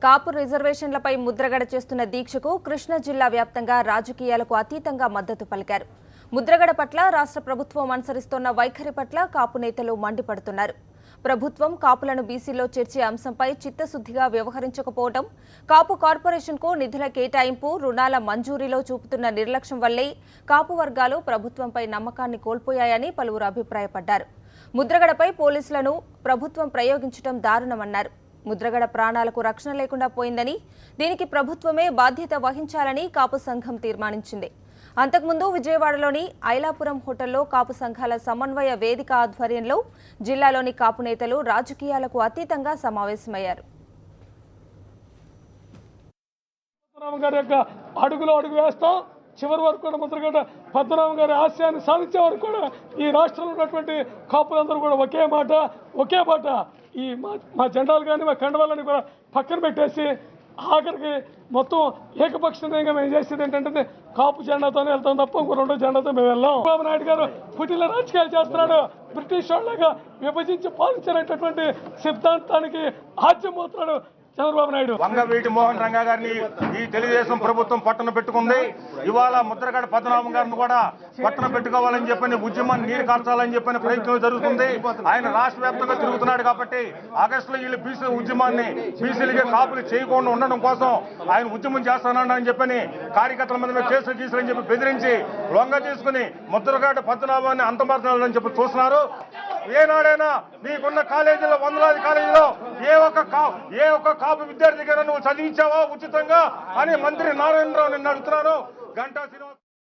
కాపు రిజర్వేషన్లపై ముద్రగడ చేస్తున్న దీక్షకు కృష్ణా జిల్లా వ్యాప్తంగా రాజకీయాలకు అతీతంగా మద్దతు పలికారు. ముద్రగడ పట్ల రాష్ట్ర ప్రభుత్వం అనుసరిస్తోన్న వైఖరి పట్ల కాపు నేతలు మండిపడుతున్నారు. ప్రభుత్వం కాపులను బీసీలో చేర్చే అంశంపై చిత్తశుద్ధిగా వ్యవహరించకపోవడం, కాపు కార్పొరేషన్కు నిధుల కేటాయింపు, రుణాల మంజూరీలో చూపుతున్న నిర్లక్ష్యం వల్లే కాపు వర్గాలు ప్రభుత్వంపై నమ్మకాన్ని కోల్పోయాయని పలువురు అభిప్రాయపడ్డారు. ముద్రగడపై పోలీసులను ప్రభుత్వం ప్రయోగించడం దారుణమన్నారు. ముద్రగడ ప్రాణాలకు రక్షణ లేకుండా పోయిందని, దీనికి ప్రభుత్వమే బాధ్యత వహించాలని కాపు సంఘం తీర్మానించింది. అంతకుముందు విజయవాడలోని ఐలాపురం హోటల్లో కాపు సంఘాల సమన్వయ వేదిక ఆధ్వర్యంలో జిల్లాలోని కాపు నేతలు రాజకీయాలకు అతీతంగా సమావేశమయ్యారు. చివరి వరకు కూడా ముద్రగడ పద్మనాభం గారి ఆశయాన్ని సాధించే వరకు కూడా ఈ రాష్ట్రంలో ఉన్నటువంటి కాపులందరూ కూడా ఒకే మాట ఈ మా జెండాలు కానీ మా కండవాళ్ళని కూడా పక్కన పెట్టేసి ఆఖరికి మొత్తం ఏకపక్షంగా మేము చేసేది ఏంటంటే కాపు జెండాతోనే వెళ్తాం తప్ప ఇంకో రెండో జెండాతో మేము వెళ్ళాం. చంద్రబాబు నాయుడు గారు పుట్టిన రాజకీయాలు చేస్తున్నాడు. బ్రిటిష్ వాళ్ళగా విభజించి పాలించినటువంటి సిద్ధాంతానికి ఆజ్యం పోతున్నాడు చంద్రబాబు నాయుడు. వంగవీటి మోహన్ రంగా గారిని ఈ తెలుగుదేశం ప్రభుత్వం పట్టణ పెట్టుకుంది. ఇవాళ ముద్రగడ పద్మనాభం గారిని కూడా పట్టణ పెట్టుకోవాలని చెప్పని ఉద్యమాన్ని నీరు కార్చాలని చెప్పని ప్రయత్నం జరుగుతుంది. ఆయన రాష్ట్ర వ్యాప్తంగా తిరుగుతున్నాడు కాబట్టి ఆగస్టులో వీళ్ళు బీసీ ఉద్యమాన్ని బీసీలుగా కాపులు చేయకుండా ఉండడం కోసం ఆయన ఉద్యమం చేస్తానని చెప్పని కార్యకర్తల మీద కేసులు గీసులని చెప్పి బెదిరించి లొంగ తీసుకుని ముద్రగడ పద్మనాభాన్ని అంతమర్చాలని చెప్పి చూస్తున్నారు. ఏనాడైనా నీకున్న కాలేజీలో వందలాది కాలేజీలో ఏ ఒక్క కాపు విద్యార్థి గారు నువ్వు చదివించావా ఉచితంగా అని మంత్రి నారాయణరావు నిన్ను అడుగుతున్నాను. గంటా శ్రీనివాస్